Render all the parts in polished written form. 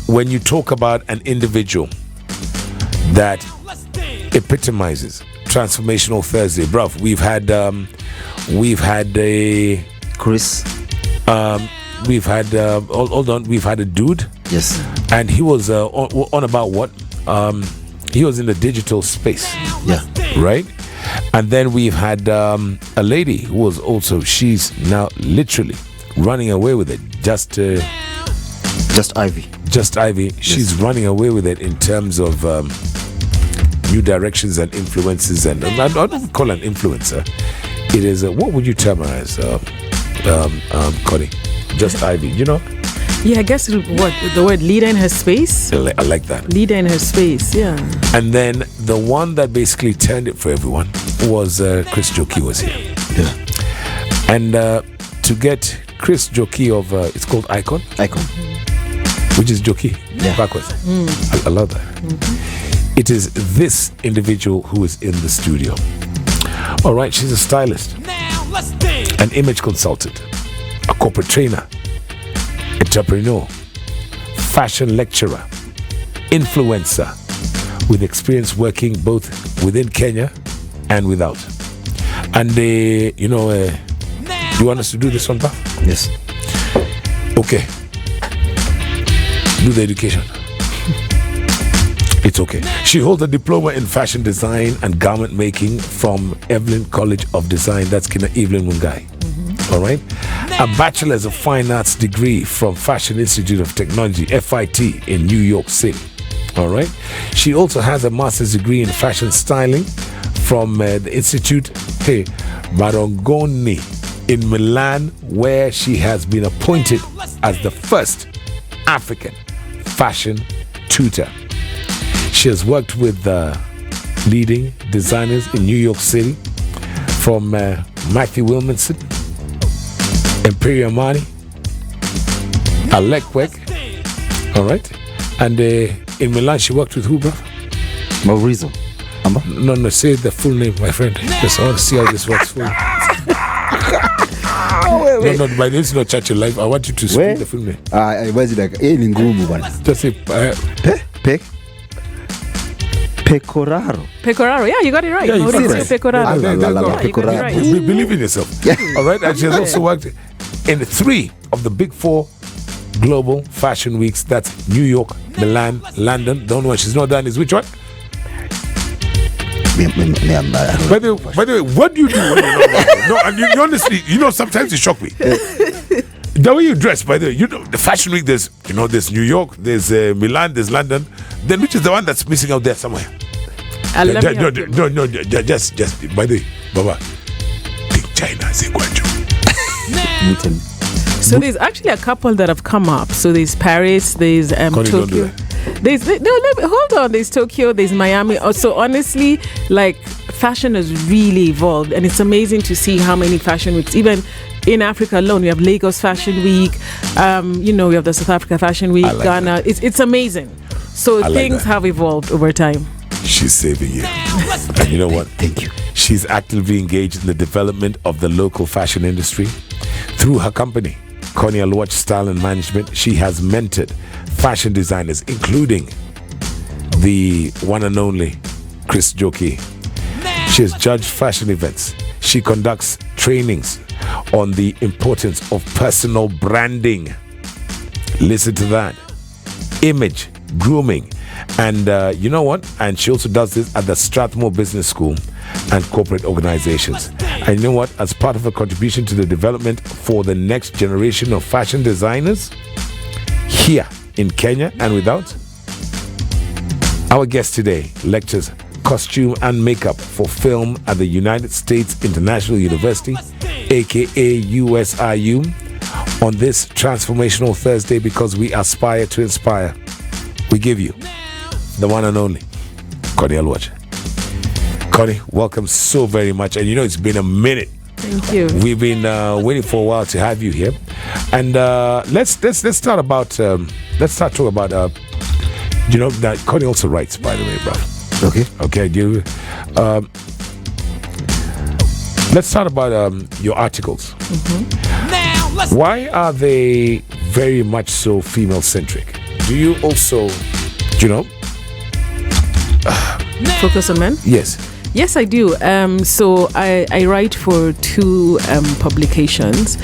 when you talk about an individual that epitomizes Transformational Thursday, bruv, we've had a Chris. We've had hold on, we've had a dude. Yes. And he was on about what? He was in the digital space. Yeah. Right? And then we've had a lady who was also, she's now literally running away with it. Just Ivy. She's running away with it in terms of new directions and influences. And I don't call her an influencer. It is, what would you term her as, Connie? Just Ivy, you know? Yeah, I guess the word leader in her space. I like that. Leader in her space, yeah. And then the one that basically turned it for everyone was Chris Joki was here. Yeah. And to get Chris Joki of, it's called Icon, which is Joki, backwards. I love that. Mm-hmm. It is this individual who is in the studio. All right, she's a stylist, an image consultant, a corporate trainer, entrepreneur, fashion lecturer, influencer, with experience working both within Kenya and without. And you want us to do this one, Paf? Yes. Okay. Do the education. It's okay. She holds a diploma in fashion design and garment making from Evelyn College of Design. That's Kina Evelyn Mungai. All right. A bachelor's of fine arts degree from Fashion Institute of Technology, FIT, in New York City. All right. She also has a master's degree in fashion styling from the Institute Marangoni in Milan, where she has been appointed as the first African fashion tutor. She has worked with leading designers in New York City, from Matthew Williamson, Imperial Armani, Alekwek, all right? And in Milan, she worked with who, bro? Maurizo. No, say the full name, my friend. Just I want to see how this works for you. Wait. No, by this is not Churchill Life. I want you to speak the full name. Just say, Pecoraro, yeah, you got it right. Yeah, Mauricio Pecoraro. Believe in yourself. All right, and she has also worked in 3 of the big 4 global fashion weeks. That's New York, Milan, London. The only one she's not done is which one? By the way, what do you do when you're not working? No, and you honestly, sometimes you shock me. The way you dress, by the way, the fashion week, there's New York, there's Milan, there's London. Then which is the one that's missing out there somewhere? Just by the way, Baba, Big China, So there's actually a couple that have come up. So there's Paris, there's Tokyo. Hold on, there's Tokyo, there's Miami. So honestly, like, fashion has really evolved, and it's amazing to see how many fashion weeks, even in Africa alone, we have Lagos Fashion Week, we have the South Africa Fashion Week, Ghana. It's amazing. So things have evolved over time. She's saving you. And you know what? Thank you. She's actively engaged in the development of the local fashion industry. Through her company, Connie Aluoch Style and Management, she has mentored fashion designers, including the one and only Chris Joki. She has judged fashion events. She conducts trainings on the importance of personal branding. Listen to that. Image, grooming. And you know what? And she also does this at the Strathmore Business School and corporate organizations. And you know what? As part of her contribution to the development for the next generation of fashion designers here in Kenya and without, our guest today lectures costume and makeup for film at the United States International University, aka USIU, on this Transformational Thursday, because we aspire to inspire. We give you the one and only Connie Aluoch. Connie, welcome so very much. And it's been a minute. Thank you. We've been waiting for a while to have you here. And let's start talking about that Connie also writes, by the way, bro. Okay. Let's start about your articles. Mm-hmm. Why are they very much so female centric? do you also, Focus on men? Yes. Yes, I do. So I write for two publications.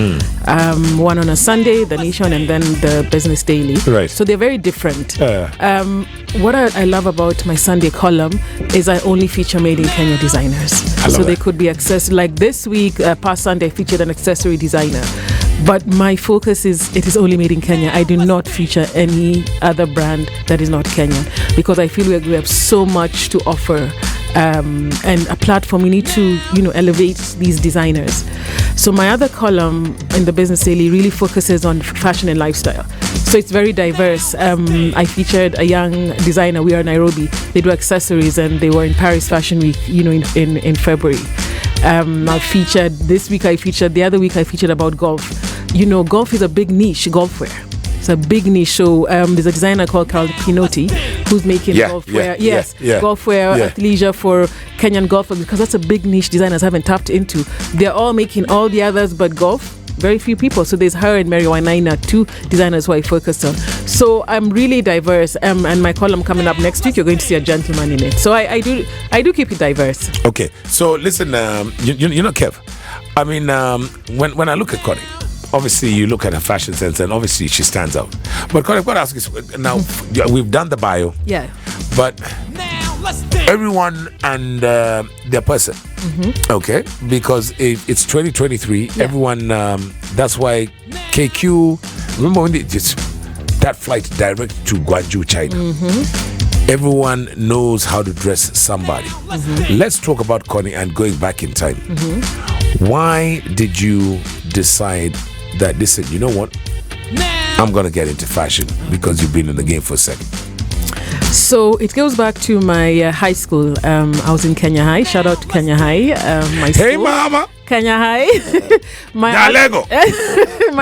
One on a Sunday, The Nation, and then the Business Daily. Right. So they're very different. What I love about my Sunday column is I only feature made in Kenya designers. So they could be accessed. Like this week, past Sunday, I featured an accessory designer. But my focus is it is only made in Kenya. I do not feature any other brand that is not Kenyan because I feel we have so much to offer. And a platform, we need to, elevate these designers. So my other column in the Business Daily really focuses on fashion and lifestyle. So it's very diverse. I featured a young designer. We are in Nairobi. They do accessories, and they were in Paris Fashion Week, in February. I featured this week. The other week I featured about golf. Golf is a big niche. Golfwear. It's a big niche. So there's a designer called Carl Pinotti who's making golfwear. Golfwear, athleisure for Kenyan golfers because that's a big niche designers haven't tapped into. They're all making all the others but golf. Very few people. So there's her and Mary Wainaina, two designers who I focused on. So I'm really diverse. And my column coming up next week, you're going to see a gentleman in it. So I do keep it diverse. Okay. So listen, Kev. I mean, when I look at Connie, obviously you look at her fashion sense and obviously she stands out. But Connie, I've got to ask you now, we've done the bio. Yeah. But everyone and their person. Okay, because it's 2023. Everyone, that's why KQ, remember when that flight direct to Guangzhou, China. Everyone knows how to dress somebody. Let's talk about Connie and going back in time. Why did you decide that, listen, you know what, I'm going to get into fashion because you've been in the game for a second? So it goes back to my high school. I was in Kenya High. Shout out to Kenya High. My Hey, school. mama. Kenya High. my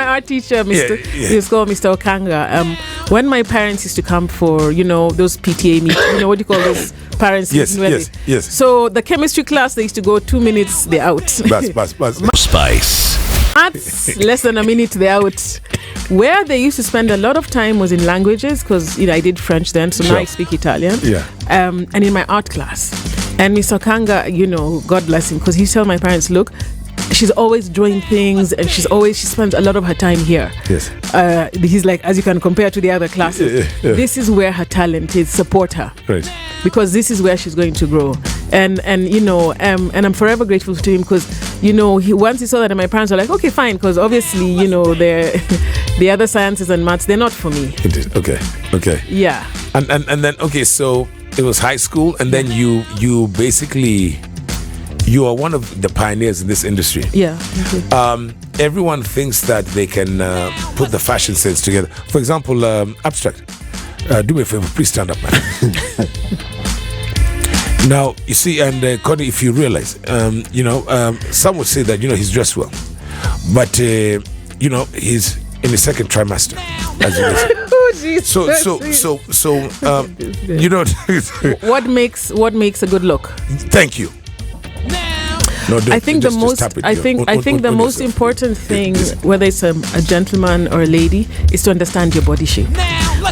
art teacher, he was called Mr. Okanga. When my parents used to come for, those PTA meetings, what do you call those parents? Yes. So the chemistry class, they used to go 2 minutes, they're out. Spice. Arts, less than a minute, they're out. Where they used to spend a lot of time was in languages because I did French then, so now I speak Italian. And in my art class. And Mr. Kanga, God bless him, because he told my parents, look, she's always drawing things and she spends a lot of her time here. Yes. He's like, as you can compare to the other classes, this is where her talent is, support her. Right. Because this is where she's going to grow. And and I'm forever grateful to him because, once he saw that, and my parents were like, okay, fine, because obviously, the other sciences and maths, they're not for me. It is. Okay. Yeah. And then, okay, so it was high school, and then you basically, you are one of the pioneers in this industry. Yeah. Okay. Everyone thinks that they can put the fashion sense together. For example, Abstract, do me a favor, please stand up, man. Now, you see, and Connie, if you realize, some would say that, he's dressed well. But, he's in the second trimester, as you know. Oh, Jesus. So, what makes a good look? Thank you. No, I think the most important thing, whether it's a gentleman or a lady, is to understand your body shape.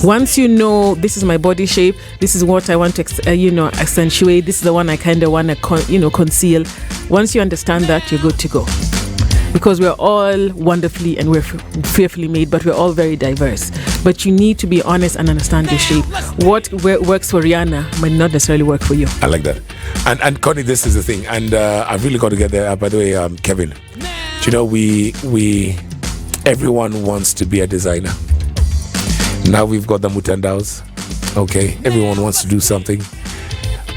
Once you know this is my body shape, this is what I want to accentuate, this is the one I kind of want to conceal. Once you understand that, you're good to go. Because we're all wonderfully and we're fearfully made, but we're all very diverse. But you need to be honest and understand your shape. What works for Rihanna might not necessarily work for you. I like that. And Connie, this is the thing. And I've really got to get there. By the way, Kevin, we everyone wants to be a designer. Now we've got the Mutandaos. Okay, everyone wants to do something.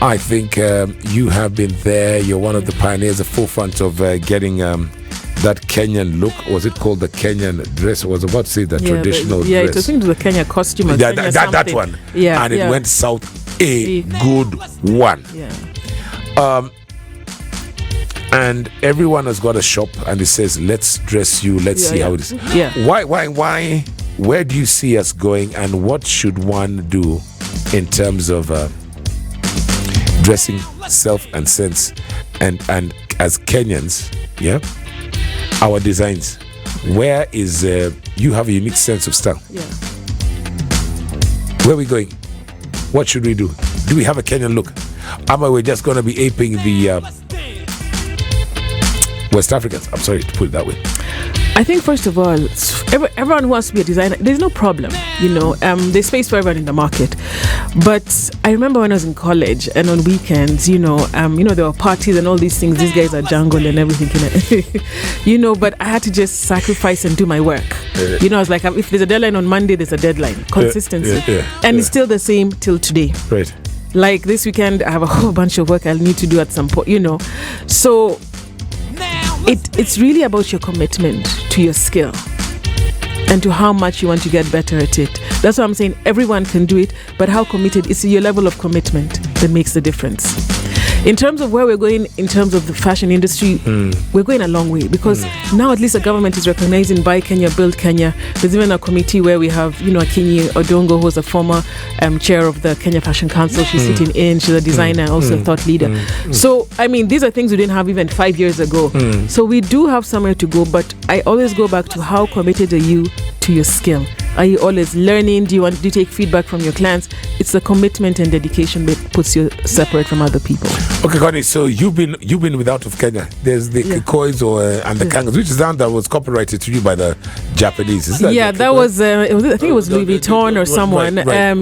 I think you have been there. You're one of the pioneers, the forefront of getting that Kenyan look. Was it called the Kenyan dress? I was about to say the traditional dress. Yeah, it was the Kenya costume. That one. Yeah, and it went south. A good one. Yeah. And everyone has got a shop, and it says, "Let's dress you. Let's see how it is." Yeah. Why? Where do you see us going, and what should one do in terms of dressing, self and sense, and as Kenyans, our designs? Where is you have a unique sense of style? Yeah. Where are we going? What should we do? Do we have a Kenyan look? We're just going to be aping the West Africans? I'm sorry to put it that way. I think first of all, everyone who wants to be a designer, there's no problem, there's space for everyone in the market. But I remember when I was in college and on weekends, there were parties and all these things. These guys are jungle and everything, but I had to just sacrifice and do my work. I was like, if there's a deadline on Monday, there's a deadline. Consistency. It's still the same till today. Right. Like this weekend, I have a whole bunch of work I'll need to do at some point, So it's really about your commitment to your skill and to how much you want to get better at it. That's why I'm saying everyone can do it, but how committed is your level of commitment that makes the difference. In terms of where we're going, in terms of the fashion industry, we're going a long way because now at least the government is recognizing Buy Kenya, Build Kenya. There's even a committee where we have, Akinyi Odongo, who's a former chair of the Kenya Fashion Council. She's sitting in. She's a designer, also a thought leader. So, these are things we didn't have even 5 years ago. So we do have somewhere to go, but I always go back to how committed are you to your skill? Are you always learning? Do you take feedback from your clients? It's the commitment and dedication that puts you separate from other people. Okay, Connie. So you've been with Out of Kenya. There's the Kikois and the Kangas, which is down that was copyrighted to you by the Japanese. Is that that was. I think it was Louis Vuitton or someone. Right.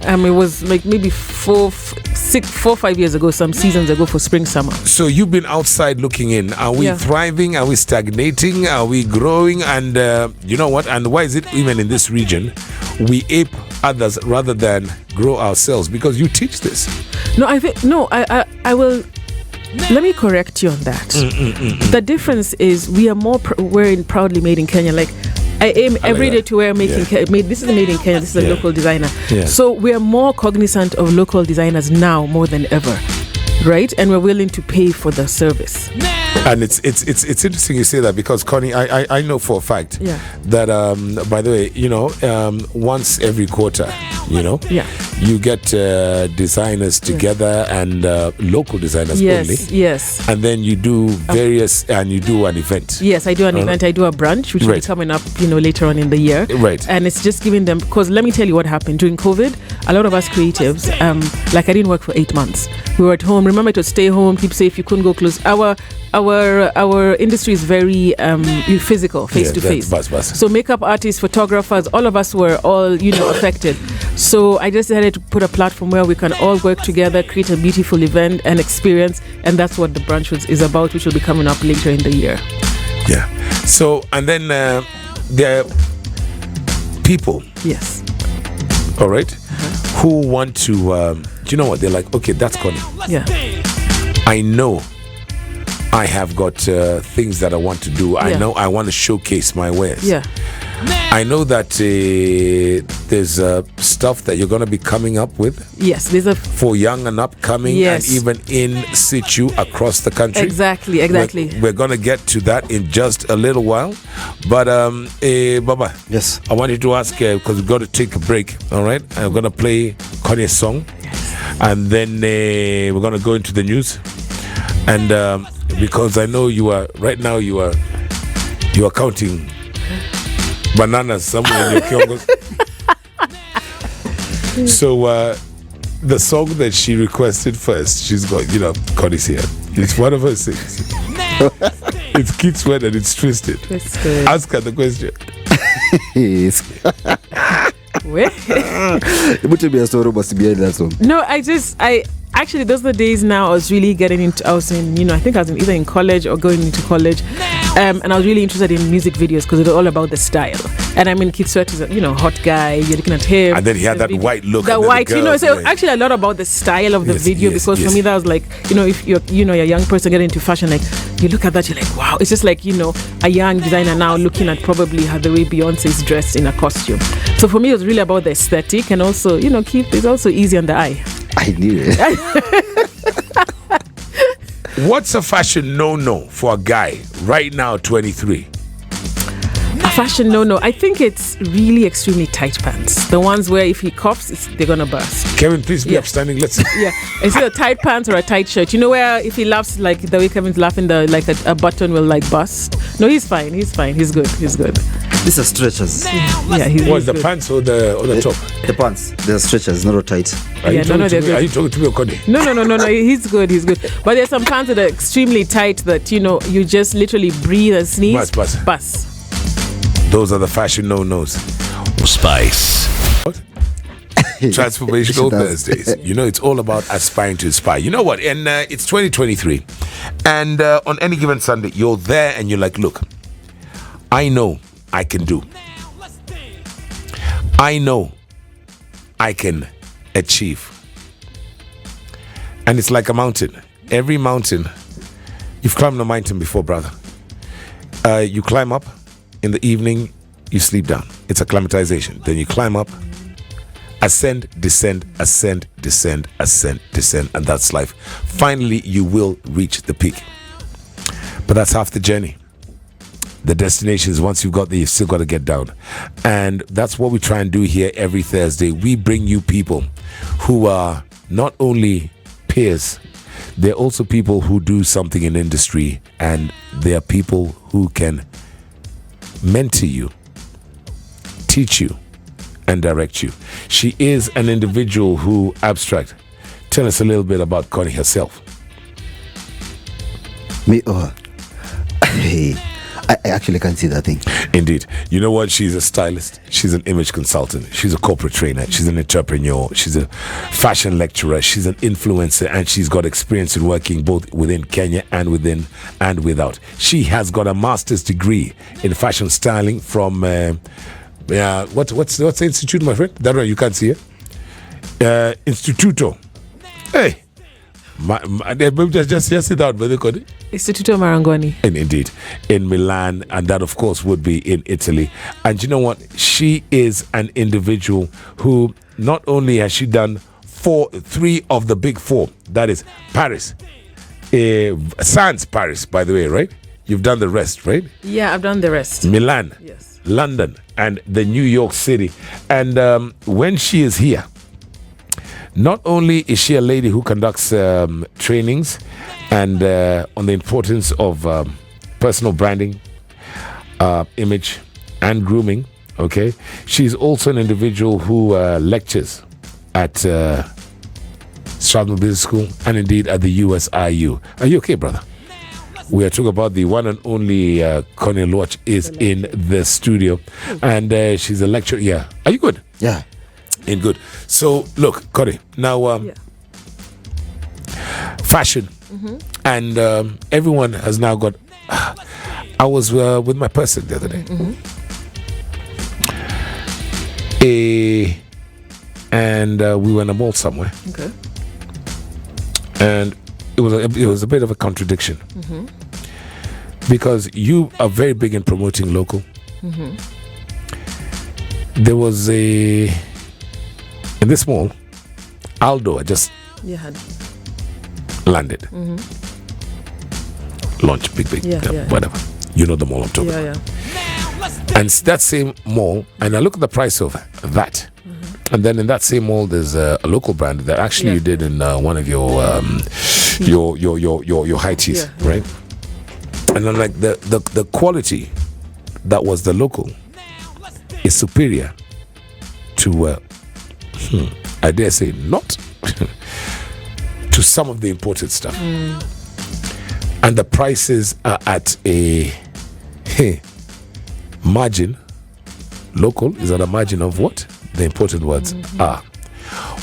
It was like maybe 4 or 5 years ago, some seasons ago for spring summer. So you've been outside looking in. Are we thriving? Are we stagnating? Are we growing? And you know what? And why is it even in this region we ape others rather than grow ourselves? Because you teach this. I will. Let me correct you on that. The difference is we are we're proudly made in Kenya. Like I aim every day to wear this is made in Kenya. This is a local designer. Yeah. So we are more cognizant of local designers now more than ever, right? And we're willing to pay for the service. And it's interesting you say that because Connie, I know for a fact that by the way, once every quarter, you get designers together and local designers only. Yes. And then you do and you do an event. Yes, I do an event. I do a brunch, which will be coming up, later on in the year. Right. And it's just giving them, because let me tell you what happened during COVID. A lot of us creatives, I didn't work for 8 months. We were at home. Remember to stay home, keep safe. You couldn't go close. Our industry is very physical, face to face. So makeup artists, photographers, all of us were all affected. So I just decided to put a platform where we can all work together, create a beautiful event and experience, and that's what the brunch is about, which will be coming up later in the year. Yeah. So and then there are people. Yes. All right. Who want to? Do you know what they're like? Okay, that's Connie. Yeah. I know I have got things that I want to do. I know I want to showcase my wares. Yeah. I know that there's stuff that you're going to be coming up with. Yes, for young and upcoming, and even in situ across the country. Exactly. We're going to get to that in just a little while. But Baba, yes, I wanted to ask because we've got to take a break. All right, I'm going to play Connie's song, and then we're going to go into the news. And because I know you are counting bananas somewhere in your kiongos. So the song that she requested first, she's got, Connie's here. It's one of her sings. It's Kids Wed and it's Twisted. That's good. Ask her the question. Yes. What would be a story must be behind that song? No, actually, those are the days now I was really getting into, I think I was either in college or going into college. And I was really interested in music videos because it's all about the style. And Kid Sweat is a hot guy. You're looking at him. And then he had that white look. The white, so actually a lot about the style of the video because for me that was like, if you're, a young person getting into fashion, like you look at that, you're like, wow. It's just like, a young designer now looking at probably how the way Beyonce is dressed in a costume. So for me, it was really about the aesthetic and also, Keith is also easy on the eye. I knew it. What's a fashion no-no for a guy right now, 23? A fashion no-no. I think it's really extremely tight pants. The ones where if he coughs, they're going to burst. Kevin, please be upstanding. Let's. Yeah. It's either tight pants or a tight shirt. Where if he laughs, like the way Kevin's laughing, a button will like bust. No, he's fine. He's good. These are stretchers. Yeah, he's What's the good. pants or the top? The pants. They're stretchers, not tight. Are you Yeah, no, talking to they're me? good. Are you talking to me or Connie? No. He's good. But there's some pants that are extremely tight that, you just literally breathe and sneeze. Bus. Those are the fashion no-nos. Spice. What? Transformational Thursdays. It's all about aspiring to inspire. You know what? And it's 2023. And on any given Sunday, you're there and you're like, look, I know I can do. I know I can achieve. And it's like a mountain. Every mountain, you've climbed a mountain before, brother. You climb up. In the evening, you sleep down. It's acclimatization. Then you climb up, ascend, descend, ascend, descend, ascend, descend, and that's life. Finally, you will reach the peak. But that's half the journey. The destination is once you've got there, you've still got to get down. And that's what we try and do here every Thursday. We bring you people who are not only peers, they're also people who do something in industry, and they are people who can mentor you, teach you, and direct you. She is an individual who abstract. Tell us a little bit about Connie herself. Me, hey, I actually can't see that thing. Indeed. You know what? She's a stylist. She's an image consultant. She's a corporate trainer. She's an entrepreneur. She's a fashion lecturer. She's an influencer, and she's got experience in working both within Kenya and within and without. She has got a master's degree in fashion styling from what's the institute, my friend? That right, you can't see it. Instituto. Hey. Just sit out, brother Connie. Istituto Marangoni. And indeed, in Milan, and that of course would be in Italy. And you know what? She is an individual who not only has she done three of the big four, that is Paris, sans Paris, by the way, right? You've done the rest, right? Yeah, I've done the rest. Milan, Yes. London, and the New York City. And when she is here, not only is she a lady who conducts trainings and on the importance of personal branding, image, and grooming, okay? She's also an individual who lectures at Strathmore Business School and indeed at the USIU. Are you okay, brother? We are talking about the one and only Connie Aluoch is in the studio, and she's a lecturer. Yeah. Are you good? Yeah. In good. So look, Connie, now fashion, and everyone has now got. I was with my person the other day, and we were in a mall somewhere, Okay. and it was a bit of a contradiction because you are very big in promoting local. There was in this mall, Aldo had just landed. Launch, big, whatever. You know the mall I'm talking about. And that same mall, and I look at the price of that. And then in that same mall, there's a local brand that actually you did in one of your high teas, right? And I'm like, the quality that was the local is superior to I dare say not to some of the imported stuff. And the prices are at a margin. Local is at a margin of what the imported ones are.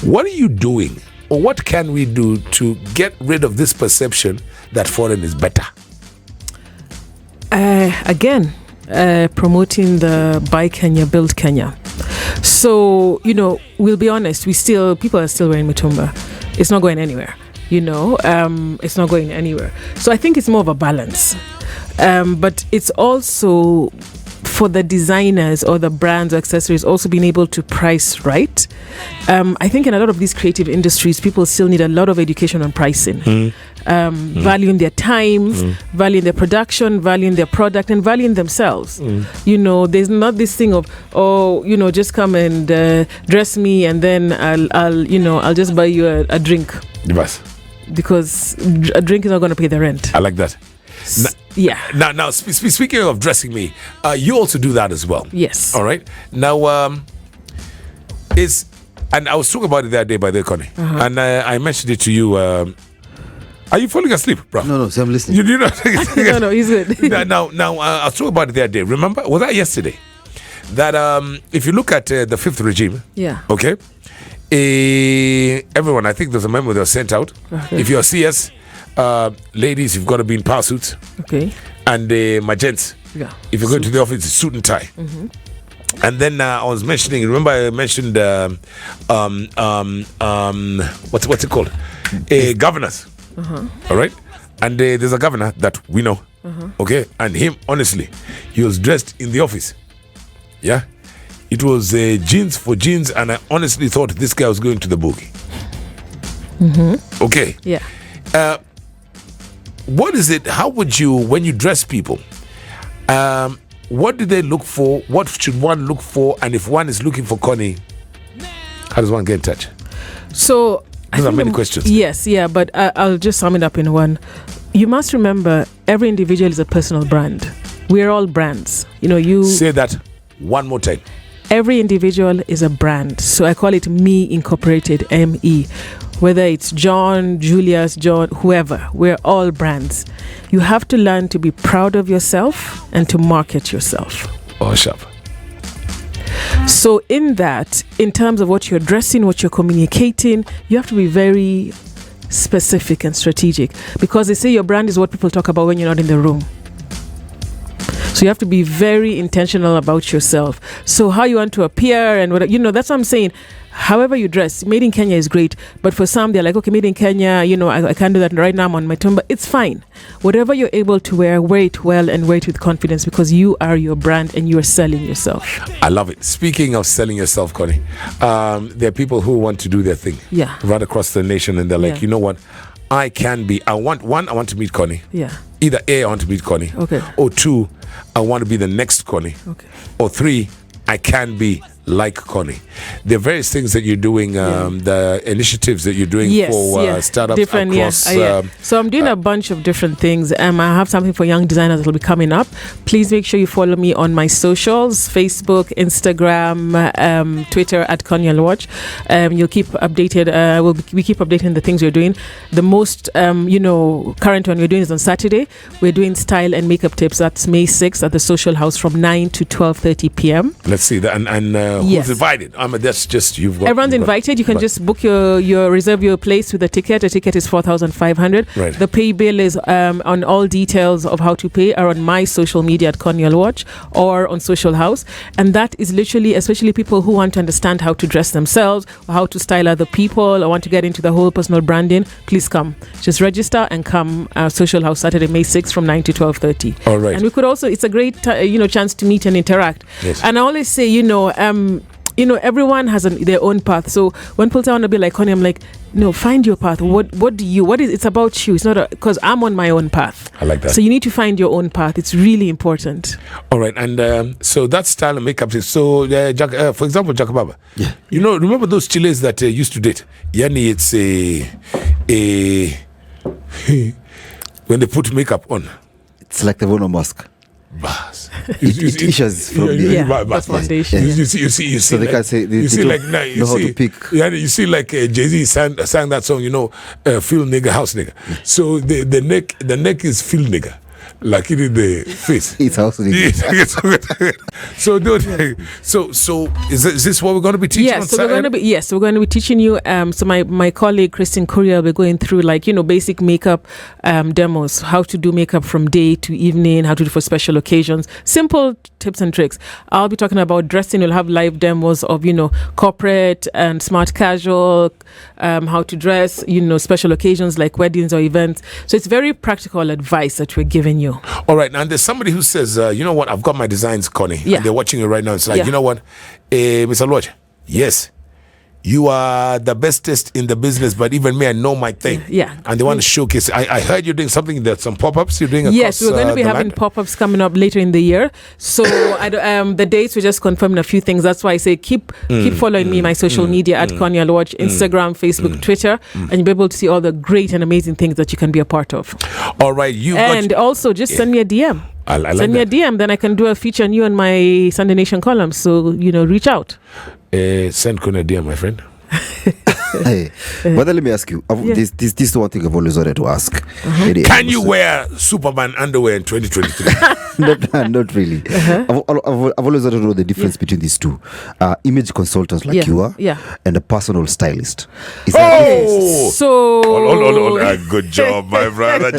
What are you doing, or what can we do to get rid of this perception that foreign is better? Again, promoting the Buy Kenya, Build Kenya. So, we'll be honest, people are still wearing mitumba. It's not going anywhere, it's not going anywhere. So I think it's more of a balance. But it's also for the designers or the brands or accessories also being able to price right. I think in a lot of these creative industries, people still need a lot of education on pricing. Valuing their time, valuing their production, valuing their product, and valuing themselves. There's not this thing of, just come and dress me, and then I'll just buy you a drink. Yes. Because a drink is not going to pay the rent. I like that. Yeah. Now, speaking of dressing me, you also do that as well. Yes. All right. Now, and I was talking about it that day, by the way, Connie, and I mentioned it to you. Are you falling asleep, bro? No, so I'm listening. You do not. No, he's good. now, I was talking about it that day. Remember, was that yesterday? That if you look at the fifth regime, Yeah. okay, everyone, I think there's a memo that was sent out. Okay. If you're CS, ladies, you've got to be in power suits. Okay. And my gents, Yeah. if you're going to the office, it's suit and tie. And then I was mentioning. Remember, I mentioned what's it called? Governors. All right. And there's a governor that we know. Okay. And him, honestly, he was dressed in the office. Yeah. It was jeans for jeans, and I honestly thought this guy was going to the boogie. Okay. Yeah. What is it? How would you, when you dress people, what do they look for? What should one look for? And if one is looking for Connie, how does one get in touch? So Those are many questions. Yes, yeah, but I'll just sum it up in one. You must remember, every individual is a personal brand. We're all brands. You say that one more time. Every individual is a brand. So I call it Me Incorporated, ME. Whether it's John, Julius, John, whoever, we're all brands. You have to learn to be proud of yourself and to market yourself. Oh, sharp. So in that, in terms of what you're dressing, what you're communicating, you have to be very specific and strategic, because they say your brand is what people talk about when you're not in the room. So you have to be very intentional about yourself. So how you want to appear and what, that's what I'm saying. However you dress, made in Kenya is great. But for some, they're like, okay, made in Kenya, I can't do that right now. I'm on my turn. But it's fine. Whatever you're able to wear it well and wear it with confidence, because you are your brand and you are selling yourself. I love it. Speaking of selling yourself, Connie, there are people who want to do their thing. Yeah. Right across the nation, and they're like, you know what? I want to meet Connie. Yeah. Either A, I want to meet Connie. Okay. Or 2, I want to be the next Connie. Okay. Or 3, I can be like Connie. There are various things that you're doing, the initiatives that you're doing for startups different, across. So I'm doing a bunch of different things. I have something for young designers that will be coming up. Please make sure you follow me on my socials: Facebook, Instagram, Twitter at Connie Aluoch. You'll keep updated. We keep updating the things we're doing. The most current one we're doing is on Saturday. We're doing style and makeup tips. That's May 6th at the Social House from 9 to 12:30 p.m. Let's see that. And who's invited? That's just everyone's invited. You can just book your reserve your place with a ticket. A ticket is 4,500. Right. The pay bill is on all details of how to pay are on my social media at Connie Aluoch or on Social House, and that is literally, especially people who want to understand how to dress themselves, or how to style other people, or want to get into the whole personal branding. Please come. Just register and come. Social House Saturday, May 6th from 9 to 12:30. All right. And we could also, it's a great chance to meet and interact. Yes. And I always say, everyone has their own path. So when people want to be like Connie, I'm like, no, find your path. It's about you. It's not because I'm on my own path. I like that. So you need to find your own path. It's really important. All right. And so that style and makeup. So for example, Jakababa. Yeah. Remember those chiles that used to date? Yani, it's when they put makeup on. It's like the Vono mask. Bas. It issues from that's foundation. You see. So they like, can say you see, like now you know how see, to pick. Yeah, you see, like Jay-Z sang that song. Feel nigga, house nigga. So the neck is feel nigga. Like it in the face. It's house nigga. So is this what we're going to be teaching? Yes, we're going to be teaching you. So my colleague Christine Courier will be going through basic makeup demos, how to do makeup from day to evening, how to do for special occasions, simple tips and tricks. I'll be talking about dressing. We'll have live demos of corporate and smart casual, how to dress, special occasions like weddings or events. So it's very practical advice that we're giving you. All right, and there's somebody who says, you know what, I've got my designs, Connie. Yeah. And they're watching you right now. It's like, you know what, Mr. Aluoch, yes, you are the bestest in the business, but even me, I know my thing. Yeah. And they want to showcase. I heard you're doing something, there's some pop-ups you're doing across Yes, we're going to be having pop-ups coming up later in the year. So the dates, we just confirmed a few things. That's why I say keep following me, my social media at Connie Aluoch, Instagram, Facebook, Twitter, and you'll be able to see all the great and amazing things that you can be a part of. All right. Also, just send me a DM. I like Send me a DM, then I can do a feature on you on my Sunday Nation column. So, reach out. Send Connie a DM, my friend. Hey, but let me ask you. This is one thing I've always wanted to ask. Can you wear Superman underwear in 2023? Not really. I've always wanted to know the difference between these two. Image consultants like you are, and a personal stylist. Is that so hold on. Good job, my brother.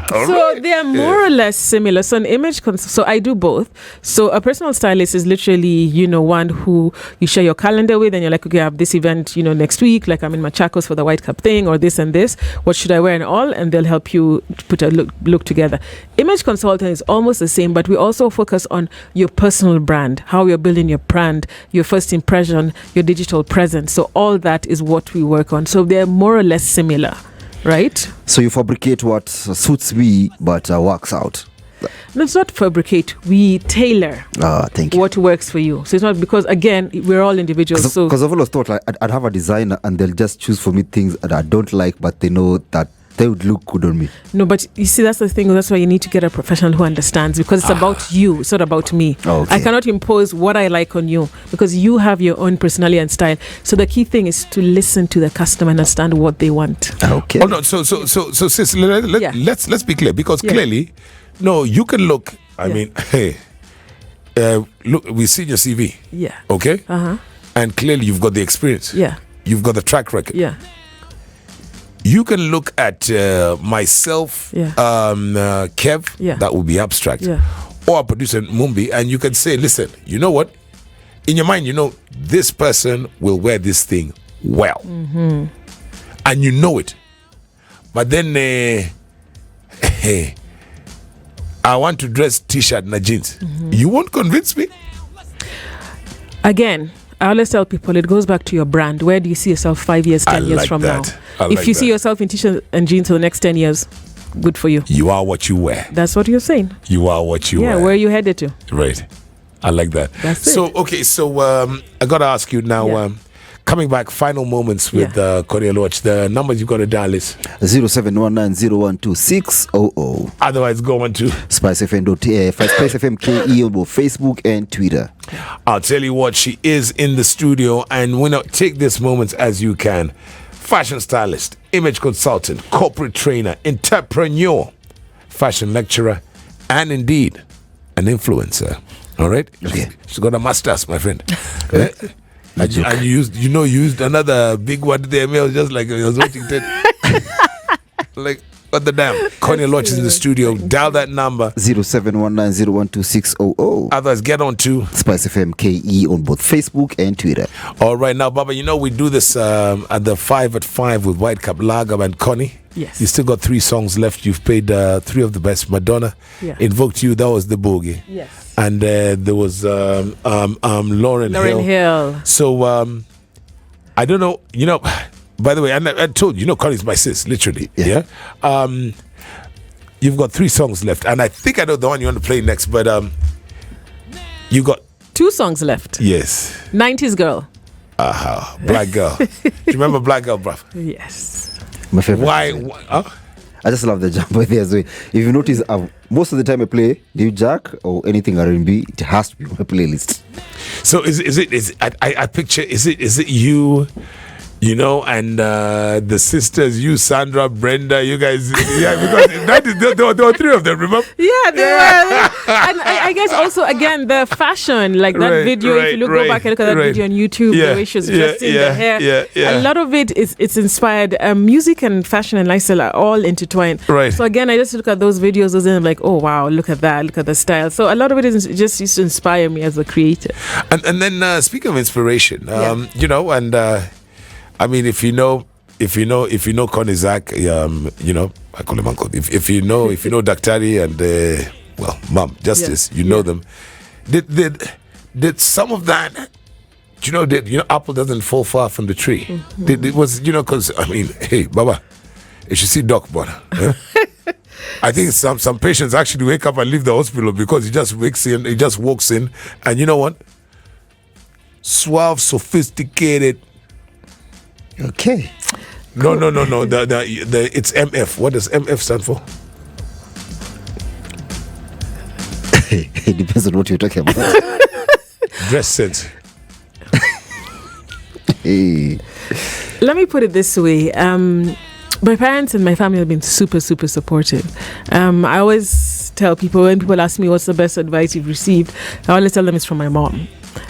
So they are more or less similar. So an image so I do both. So a personal stylist is literally, one who you share your calendar with, and you're like, okay, I have this event, next week, like I'm in Machakos for the White Cup thing, or this and this. What should I wear and all? And they'll help you put a look together. Image consultant is almost the same, but we also focus on your personal brand, how you're building your brand, your first impression, your digital presence. So all that is what we work on. So they're more or less similar. Right? So you fabricate what suits me but works out? No, it's not fabricate. We tailor thank you. What works for you. So it's not because, again, we're all individuals. Because I've always thought I'd have a designer and they'll just choose for me things that I don't like, but they know that they would look good on me. No, but you see, that's the thing. That's why you need to get a professional who understands, because it's about you. It's not about me. Okay. I cannot impose what I like on you because you have your own personality and style. So the key thing is to listen to the customer and understand what they want. Okay. Oh no, so sis, let's be clear, because clearly, no, you can look. I mean, hey, look, we see your CV. Yeah. Okay. And clearly, you've got the experience. Yeah. You've got the track record. Yeah. You can look at myself, Kev, that would be abstract, or producer Mumbi, and you can say, listen, you know what? In your mind, this person will wear this thing well. And you know it. But then, I want to dress t-shirt and jeans. You won't convince me? Again, I always tell people it goes back to your brand. Where do you see yourself 5 years, 10 years from now? If you see yourself in t-shirt and jeans for the next 10 years, good for you. You are what you wear. That's what you're saying. You are what you wear. Yeah, where are you headed to? Right. I like that. That's it. So, okay, I got to ask you now, coming back, final moments with Connie Aluoch. The numbers you got to dial is 0719012600. Otherwise, go on to Spice FM KE on both Facebook and Twitter. I'll tell you what, she is in the studio, and take this moments as you can. Fashion stylist, image consultant, corporate trainer, entrepreneur, fashion lecturer, and indeed an influencer. All right? Okay. She's got a mustache, my friend. And you used another big word there. I was just like, I was watching that. Like, what the damn? Connie Aluoch is in the studio. Dial that number 0719012600. Others, get on to Spice FM KE on both Facebook and Twitter. All right, now, Baba, we do this at the 5 at 5 with White Cup Lager and Connie. Yes. You still got 3 songs left. You've played 3 of the best. Madonna, Invoked You, that was the boogie. Yes. And there was Lauryn Hill. So I don't know, by the way, and I told you, Connie's my sis, literally. Yeah. You've got 3 songs left, and I think I know the one you want to play next, but you got 2 songs left. Yes. 90s Girl. Black Girl. Do you remember Black Girl, bruv? Yes. My favorite. Why? I just love the jump there as well. If you notice, most of the time I play New Jack or anything R&B, it has to be on my playlist. So is it? I picture. Is it you? And the sisters, you, Sandra, Brenda, you guys, because there were 3 of them, remember? Yeah, they were. And I guess also, again, the fashion, like that video, if you go back and look at that video on YouTube, the way she was dressing, the hair, a lot of it's inspired. Music and fashion and lifestyle are all intertwined. Right. So again, I just look at those videos and I'm like, oh, wow, look at that, look at the style. So a lot of it is just used to inspire me as a creator. And then speaking of inspiration, I mean, if you know Connie Zach, I call him uncle. If you know Daktari and Mom Justice, know them. Did some of that you know that apple doesn't fall far from the tree. Mm-hmm. It was because hey Baba, you should see Doc brother. I think some patients actually wake up and leave the hospital because he just walks in, and you know what? Suave, sophisticated. Okay. No. The it's MF. What does MF stand for? It depends on what you're talking about. Dress sense. Hey. Let me put it this way. My parents and my family have been super, super supportive. I always tell people, when people ask me what's the best advice you've received, I always tell them it's from my mom.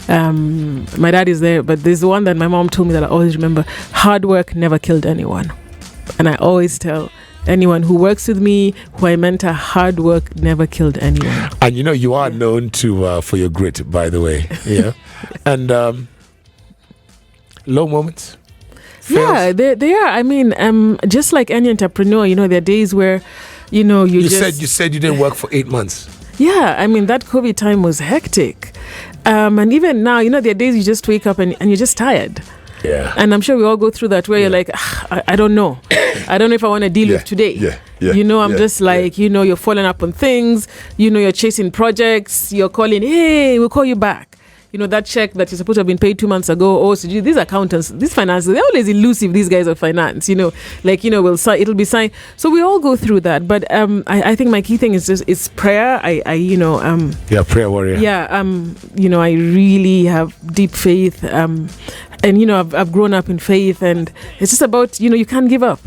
My dad is there, but there's the one that my mom told me that I always remember: hard work never killed anyone. And I always tell anyone who works with me, who I mentor, hard work never killed anyone. And you are known to for your grit, by the way. Yeah. And low moments. Yeah, they are. I mean, just like any entrepreneur, there are days where, you said you didn't work for 8 months. Yeah, I mean, that COVID time was hectic. And even now, there are days you just wake up and you're just tired. Yeah. And I'm sure we all go through that where you're like, I don't know. I don't know if I want to deal with today. Yeah. I'm just like, you're following up on things. You're chasing projects. You're calling, hey, we'll call you back. That check that you're supposed to have been paid 2 months ago. So these accountants, these finances, they're always elusive, these guys of finance, we'll sign, it'll be signed. So we all go through that. But I think my key thing is it's prayer. Prayer warrior. Yeah. I really have deep faith. And I've grown up in faith, and it's just about, you can't give up.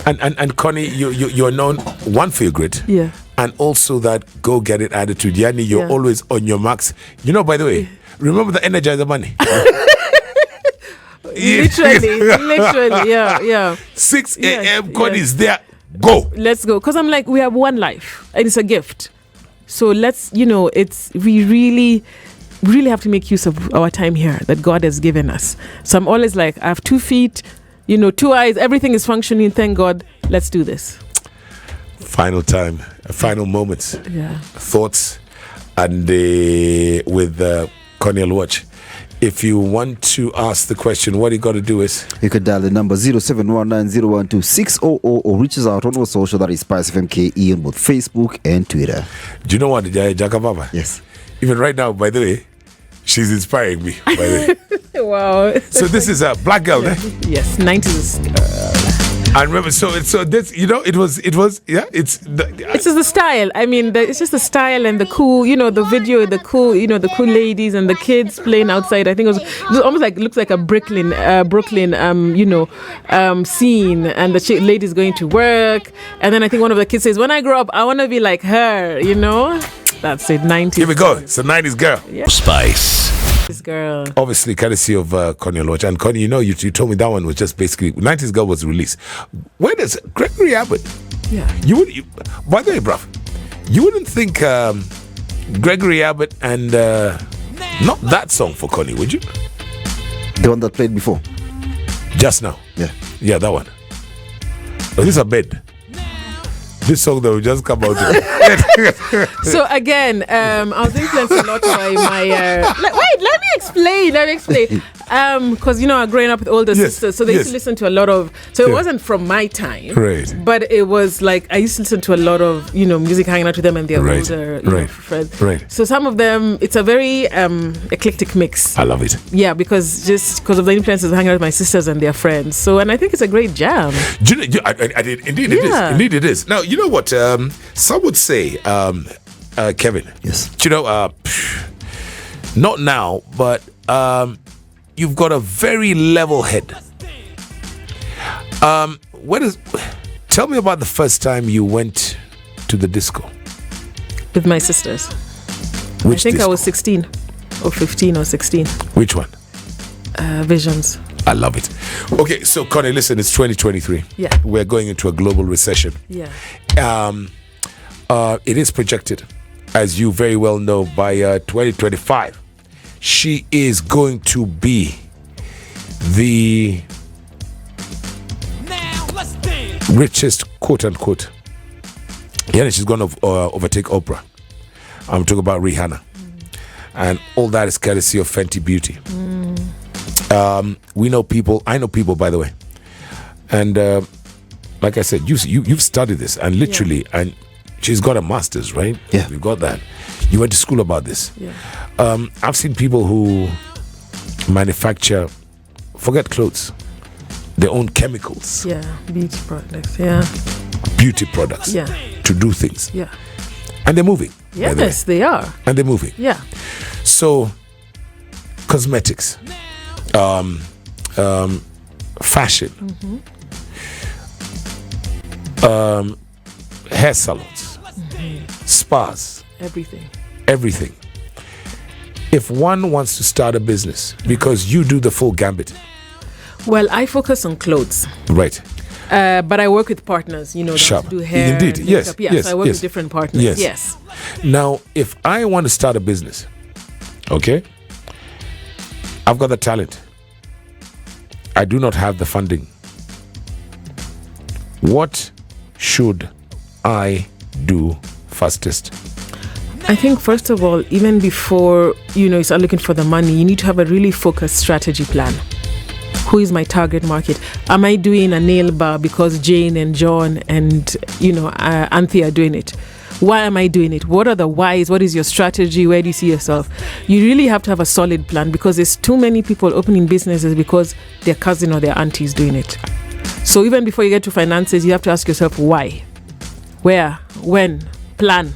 And Connie, you're known, one, for your grit. Yeah. And also that go-get-it attitude. Yani, you're always on your marks. By the way, remember the Energizer money? literally, yeah. 6 a.m. Connie's there. Go. Let's go. Because I'm like, we have one life, and it's a gift. So let's, we really have to make use of our time here that God has given us. So I'm always like, I have 2 feet, 2 eyes, everything is functioning. Thank God. Let's do this. Final time, final moments, thoughts, and with Connie Aluoch. If you want to ask the question, what you got to do is you could dial the number 0719012600 or reach us out on our social, that is Spice FM KE, on both Facebook and Twitter. Do you know what, Jakababa? Yes. Even right now, by the way, she's inspiring me. By the way. Wow. So this is a black girl, eh? Yes, 90s. I remember, so this, it was, it's just the style. I mean, it's just the style and the cool, the video, the cool, the cool ladies and the kids playing outside. I think it was almost like, looks like a Brooklyn, scene, and the ladies going to work. And then I think one of the kids says, when I grow up, I want to be like her, That's it, 90s. Here we go. It's a 90s girl. Yeah. Spice. This girl. Obviously, courtesy of Connie Aluoch. And Connie, you told me that one was just basically 90s girl was released. Where does Gregory Abbott? Yeah. By the way, bruv, you wouldn't think Gregory Abbott and not that song for Connie, would you? The one that played before. Just now. Yeah, that one. Oh, this is a bed. This song that will just come out. So again, I was influenced a lot by my. Wait, let me explain. Because growing up with older sisters, so they used to listen to a lot of. So it wasn't from my time, right? But it was like I used to listen to a lot of music, hanging out with them and their older friends. Right. So some of them, it's a very eclectic mix. I love it. Yeah, because of the influences of hanging out with my sisters and their friends. So, and I think it's a great jam. I did. Indeed, it is. Indeed, it is. Now, you know what? Some would say, Kevin. Yes. Not now, but you've got a very level head. Tell me about the first time you went to the disco. With my sisters. Which I think disco? I was 16 or 15 or 16. Which one? Visions. I love it. Okay, so Connie, listen, it's 2023. Yeah. We're going into a global recession. Yeah. It is projected, as you very well know, by 2025. She is going to be the richest, quote unquote. Yeah, she's going to overtake Oprah. I'm talking about Rihanna. And all that is courtesy of Fenty Beauty. We know people. I know people, by the way, and like I said, you've studied this, and literally, and she's got a master's, right? Yeah, we've got that. You went to school about this. Yeah. I've seen people who manufacture, forget clothes, their own chemicals. Yeah, beauty products. Yeah. Beauty products. Yeah. To do things. Yeah. And they're moving. Yes, they are. And they're moving. Yeah. So, cosmetics, fashion, hair salons, spas, everything. If one wants to start a business, because you do the full gambit. Well, I focus on clothes. Right. But I work with partners, that do hair. Indeed, makeup. Yes. So I work with different partners. Yes. Now, if I want to start a business, okay, I've got the talent. I do not have the funding. What should I do fastest? I think, first of all, even before, you start looking for the money, you need to have a really focused strategy plan. Who is my target market? Am I doing a nail bar because Jane and John and, Anthea are doing it? Why am I doing it? What are the whys? What is your strategy? Where do you see yourself? You really have to have a solid plan, because there's too many people opening businesses because their cousin or their auntie is doing it. So even before you get to finances, you have to ask yourself why, where, when, plan.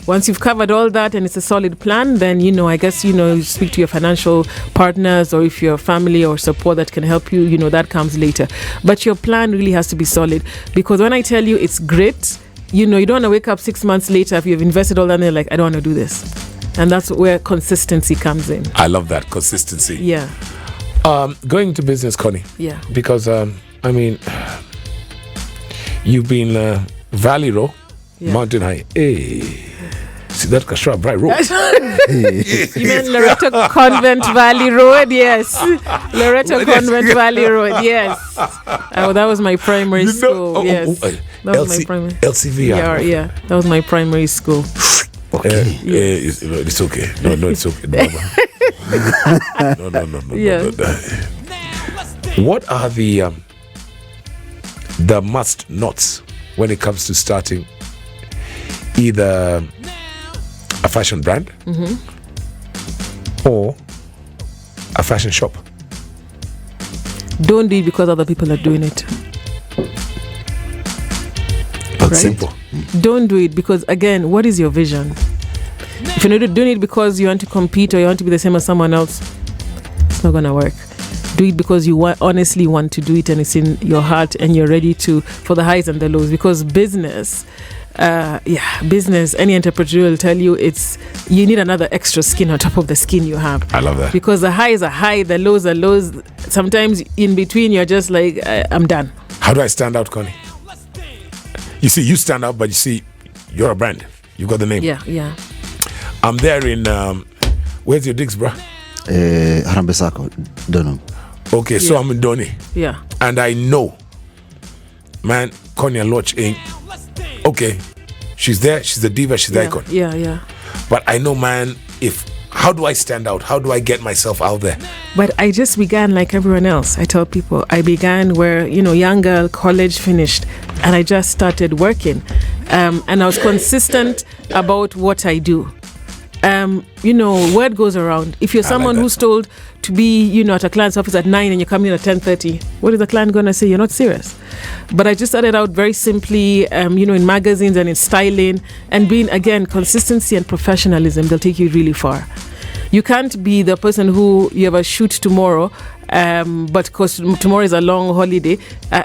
Once you've covered all that and it's a solid plan, then, I guess, you speak to your financial partners, or if you're family or support that can help you, that comes later. But your plan really has to be solid, because when I tell you it's great, you don't want to wake up 6 months later if you've invested all that and you're like, I don't want to do this. And that's where consistency comes in. I love that, consistency. Yeah. Going to business, Connie. Yeah. Because, you've been Valley Row, Mountain High. Hey. See that Kashra Bright Road? You mean Loreto Convent Valley Road? Yes. Loreto Convent Valley Road, yes. Oh, that was my primary school. Yes. That was my primary. LCVR. Yeah, that was my primary school. Okay. It's okay. No, it's okay. No. Yeah. What are the must nots when it comes to starting either a fashion brand or a fashion shop? Don't do it because other people are doing it. That's simple. Don't do it because, again, what is your vision? If you're not doing it because you want to compete or you want to be the same as someone else, it's not going to work. Do it because you honestly want to do it, and it's in your heart, and you're ready for the highs and the lows. Because business, any entrepreneur will tell you you need another extra skin on top of the skin you have. I love that. Because the highs are high, the lows are lows. Sometimes in between, you're just like, I'm done. How do I stand out, Connie? You see, you stand out, but you see, you're a brand. You got the name. Yeah. I'm there in, where's your digs, bro? Harambee Sacco, Donham. Okay, so I'm in Donny. Yeah. And I know, man, Connie Aluoch ain't. Okay, she's there, she's the diva, she's the icon. Yeah. But I know, man, how do I stand out? How do I get myself out there? But I just began like everyone else. I tell people, I began where, young girl, college finished, and I just started working. And I was consistent about what I do. Word goes around. If you're someone who's told to be, at a client's office at 9 and you're coming in at 10:30, what is the client going to say? You're not serious. But I just started out very simply, in magazines and in styling, and being, again, consistency and professionalism. They'll take you really far. You can't be the person who you have a shoot tomorrow, but because tomorrow is a long holiday,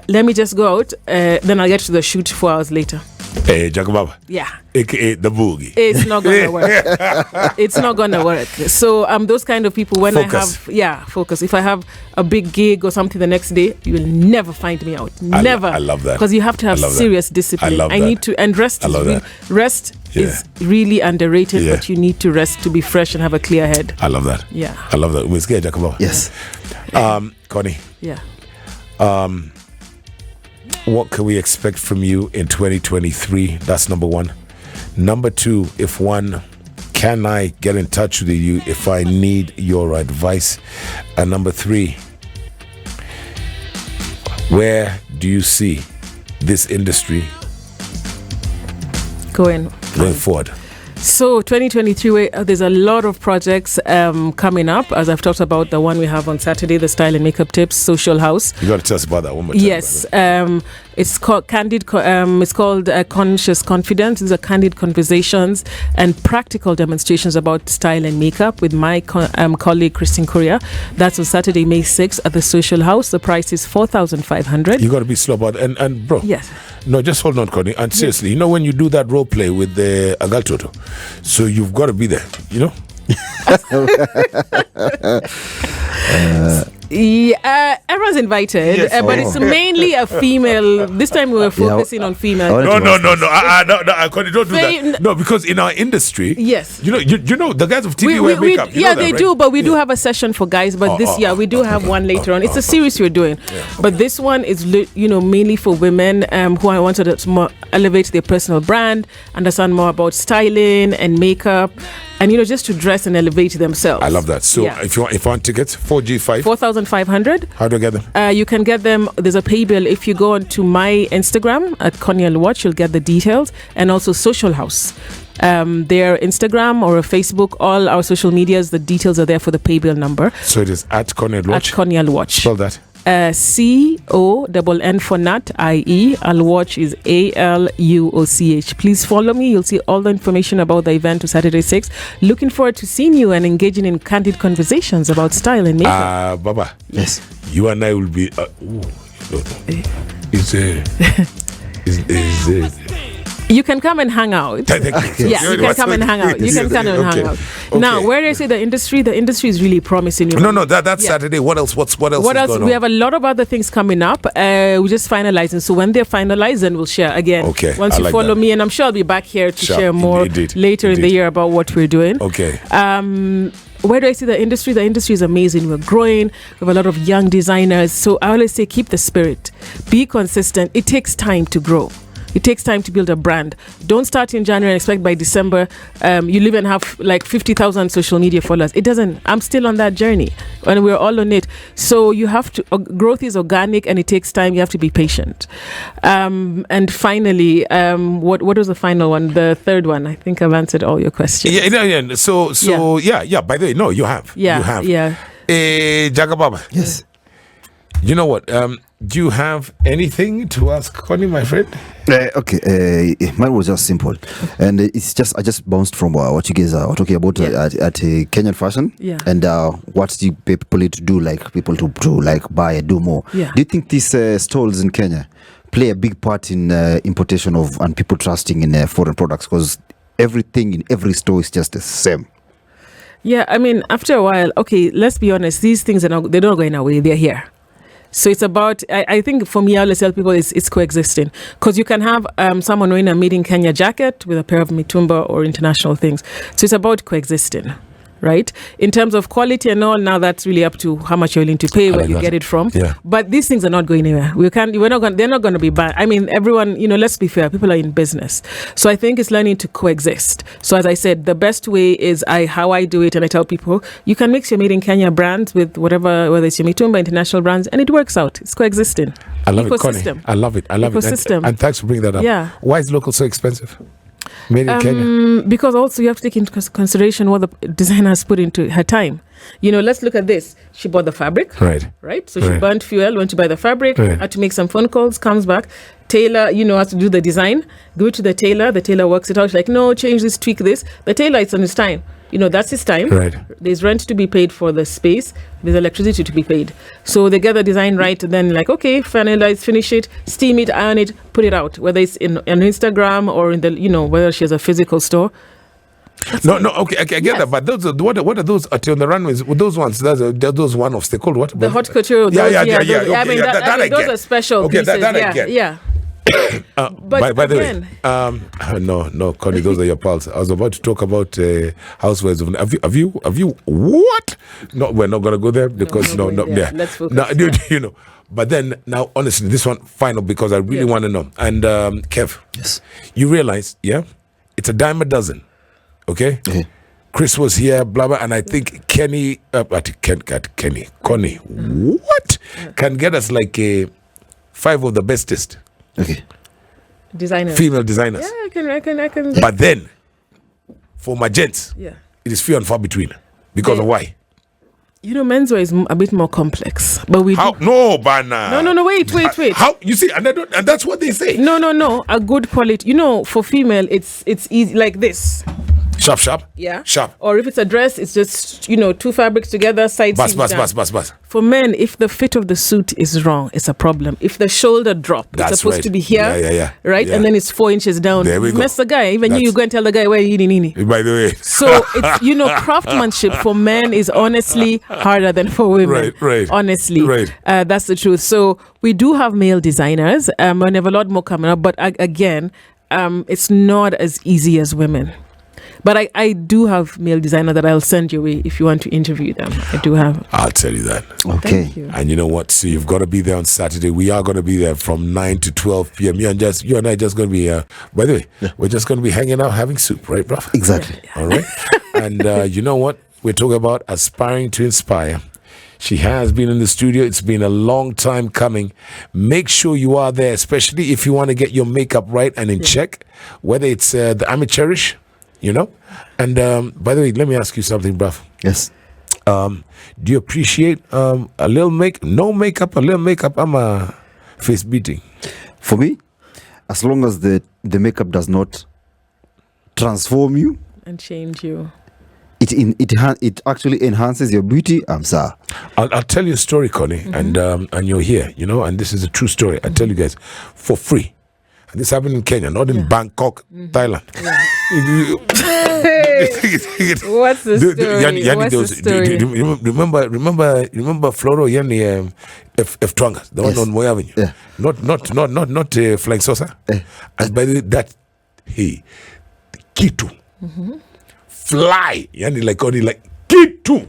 let me just go out, then I'll get to the shoot 4 hours later. Hey, Jacobaba. Yeah. AKA the boogie. It's not going to work. It's not going to work. So those kind of people, when focus. Focus. If I have a big gig or something the next day, you will never find me out. Never. I love that. Because you have to have serious discipline. I love that. Need to, and rest is really underrated, but you need to rest to be fresh and have a clear head. I love that. Yeah. I love that. We're scared, Jacobaba. Yes. Connie. Yeah. What can we expect from you in 2023? That's number one. Number two, if one can I get in touch with you if I need your advice? And number 3, where do you see this industry going forward? So 2023, there's a lot of projects coming up. As I've talked about, the one we have on Saturday, the Style and Makeup Tips Social House. You got to tell us about that one more time. Yes, it's called Candid. It's called Conscious Confidence. These are candid conversations and practical demonstrations about style and makeup with my colleague Christine Korea. That's on Saturday, May 6th at the Social House. The price is 4,500. You got to be slow about it. And bro. Yes. No, just hold on, Connie. And seriously, you know when you do that role play with the Agaltoto, so you've got to be there, you know? Everyone's invited, but it's mainly a female. This time we were focusing on female. No, Connie, don't do that. No, because in our industry, yes, you know, the guys of TV wear makeup. They do, but we do have a session for guys. But this year we do have one later on. It's a series we're doing, but this one is mainly for women who I wanted to elevate their personal brand, understand more about styling and makeup. And just to dress and elevate themselves. I love that. So if you want tickets, 4G5, 4,500. How do I get them? You can get them. There's a pay bill. If you go on to my Instagram at Connie Aluoch, you'll get the details, and also Social House. Their Instagram or Facebook, all our social medias, the details are there for the pay bill number. So it is at Connie Aluoch. At Connie Aluoch. Spell that. CONN for nut, IE. Aluoch is ALUOCH. Please follow me. You'll see all the information about the event to Saturday 6. Looking forward to seeing you and engaging in candid conversations about style and makeup. Baba. Yes. You and I will be. You can come and hang out. Yeah, you can come and hang out. You can come and hang out. Now, where I say the industry is really promising. No, that's Saturday. What else? What else? What else? Going we on? have a lot of other things coming up. We're just finalizing. So when they're finalized, then we'll share again. Okay. Once you follow me, and I'm sure I'll be back here to share more later in the year about what we're doing. Okay. Where do I see the industry? The industry is amazing. We're growing. We have a lot of young designers. So I always say, keep the spirit. Be consistent. It takes time to grow. It takes time to build a brand. Don't start in January and expect by December you live and have like 50,000 social media followers. It doesn't. I'm still on that journey and we're all on it. So you have to, growth is organic and it takes time. You have to be patient. And finally, what was the final one? The third one. I think I've answered all your questions. Yeah. So yeah. By the way, no, you have. Yeah. You have. Yeah. Jagababa. Yes. You know what? Do you have anything to ask Connie, my friend? Mine was just simple, and it's just I just bounced from what you guys are talking about at Kenyan fashion, and what do people need to do, like people to like buy and do more. Yeah. Do you think these stalls in Kenya play a big part in importation of and people trusting in foreign products? Because everything in every store is just the same. Yeah, I mean, after a while, let's be honest. These things they're not going away. They're here. So it's about, I think for me, I always tell people it's coexisting. Because you can have someone wearing a made in Kenya jacket with a pair of mitumba or international things. So it's about coexisting, right? In terms of quality and all, now that's really up to how much you're willing to pay, where you get it from. Yeah. But these things are not going anywhere. They're not going to be bad. I mean, everyone, let's be fair, people are in business. So I think it's learning to coexist. So as I said, the best way is how I do it, and I tell people, you can mix your made in Kenya brands with whether it's your mitumba, international brands, and it works out. It's coexisting. I love it, Connie. I love it. Ecosystem. And thanks for bringing that up. Yeah. Why is local so expensive? Made in Kenya. Because also you have to take into consideration what the designer has put into her time. Let's look at this. She bought the fabric. Right? So she burnt fuel, went to buy the fabric, had to make some phone calls, comes back. Tailor, has to do the design. Go to the tailor. The tailor works it out. She's like, no, change this, tweak this. The tailor, it's on his time. That's his time. Right. There's rent to be paid for the space. There's electricity to be paid. So they get the design right, and then finalize, finish it, steam it, iron it, put it out. Whether it's on Instagram or in the, whether she has a physical store. Okay, I get that. But those, what are those on the runways? Those ones, those one-offs. They called what? The haute couture. Yeah. Those are special pieces. That I get. Yeah. But by the way, no, Connie, those are your pals. I was about to talk about housewares. Have you what? No, we're not gonna go there because no. Let's focus. But then now, honestly, this one final because I really want to know. And Kev, yes, you realize, it's a dime a dozen, okay? Chris was here, blah blah, and I think Connie, what can get us like a 5 of the bestest designers, female designers. Yeah, I can. But then, for my gents, Yeah. it is few and far between because of why? Menswear is a bit more complex, but we How? No, Bana. No, wait. How? You see, and that's what they say. No. A good quality. For female, it's easy like this. Sharp. Yeah. Sharp. Or if it's a dress, it's just 2 fabrics together, side seams down. Bus. For men, if the fit of the suit is wrong, it's a problem. If the shoulder drop, That's it's supposed right. to be here, right, Yeah. and then it's 4 inches down. There we go. Mess the guy. Even you go and tell the guy where you need. By the way. So it's craftsmanship for men is honestly harder than for women. Right. Honestly, Right. That's the truth. So we do have male designers, and we have a lot more coming up. But again, it's not as easy as women. But I do have male designer that I'll send your way if you want to interview them. I do have. I'll tell you that. Okay. Thank you. And you know what? So you've got to be there on Saturday. We are going to be there from 9 to 12 p.m. You and I just going to be, by the way, we're just going to be hanging out having soup, right, bro? Exactly. All right. And you know what? We're talking about aspiring to inspire. She has been in the studio. It's been a long time coming. Make sure you are there, especially if you want to get your makeup right and in check, whether it's the amateurish, And by the way, let me ask you something, bruv. Yes. Do you appreciate a little no makeup, a little makeup? I'm a face beating. For me, as long as the makeup does not transform you And change you. it actually enhances your beauty, I'm sorry. I'll tell you a story, Connie, and you're here, and this is a true story. I tell you guys for free. And this happened in Kenya, not in Bangkok, Thailand. What's the story? Remember Floro Yanni F Twangas, the one on Moy Avenue? Yeah. Not Flying Saucer. And by the way, that Kitu. Fly. Yanni like Kitu.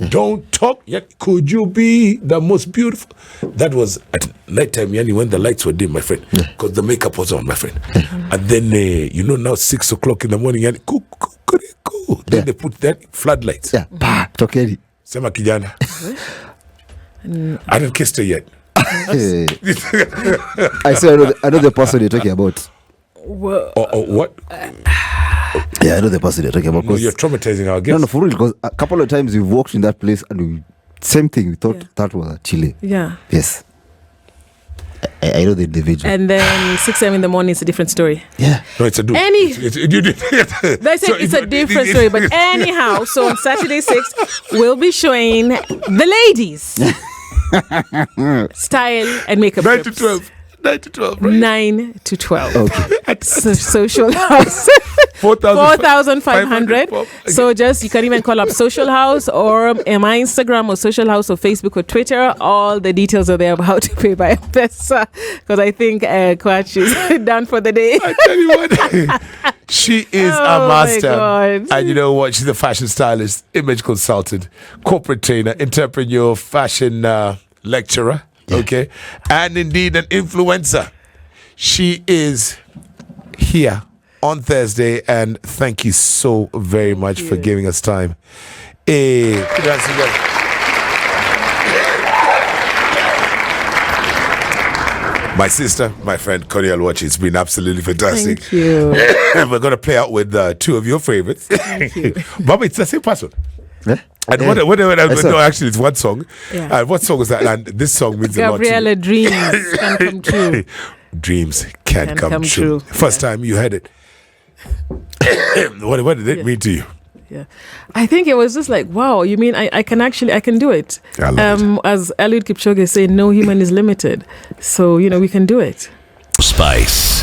Don't talk yet. Could you be the most beautiful? That was at nighttime, Yanni, when the lights were dim, my friend, because the makeup was on, my friend. And then now 6 o'clock in the morning, Yanni, cool. Then they put that floodlights. Yeah. Tokeni. Sema kijana. I haven't kissed her yet. I say I know the person you're talking about. What? Yeah, I know the person you're talking about. No, you're traumatizing our guests. No, for real, because a couple of times we've walked in that place and same thing. We thought that was a Chile. Yeah. Yes. I know the individual. And then 6 a.m. in the morning, it's a different story. Yeah. No, it's a dude. They said it's a different story, but anyhow, so on Saturday 6, we'll be showing the ladies style and makeup 9 to tips. 12. 9 to 12, right? 9 to 12. Okay. Social House. 4,500. So you can even call up Social House or my Instagram or Social House or Facebook or Twitter. All the details are there of how to pay by M-Pesa, because I think Kwach is done for the day. I tell you what, she is a master. God. And you know what? She's a fashion stylist, image consultant, corporate trainer, entrepreneur, fashion lecturer. Yeah. Okay. And indeed an influencer. She is here on Thursday, and thank you so very much for giving us time. My sister, my friend Connie Aluoch, it's been absolutely fantastic. Thank you. We're going to play out with 2 of your favorites. Thank you. Baba, it's the same person. Yeah. And no, actually, it's one song. Yeah. What song is that? And this song means a lot to Gabriella, me. dreams can come true. Dreams can come true. First time you heard it. What did it mean to you? Yeah, I think it was just like, wow, you mean I can do it. I love it. As Eliud Kipchoge said, no human is limited. So, we can do it. Spice.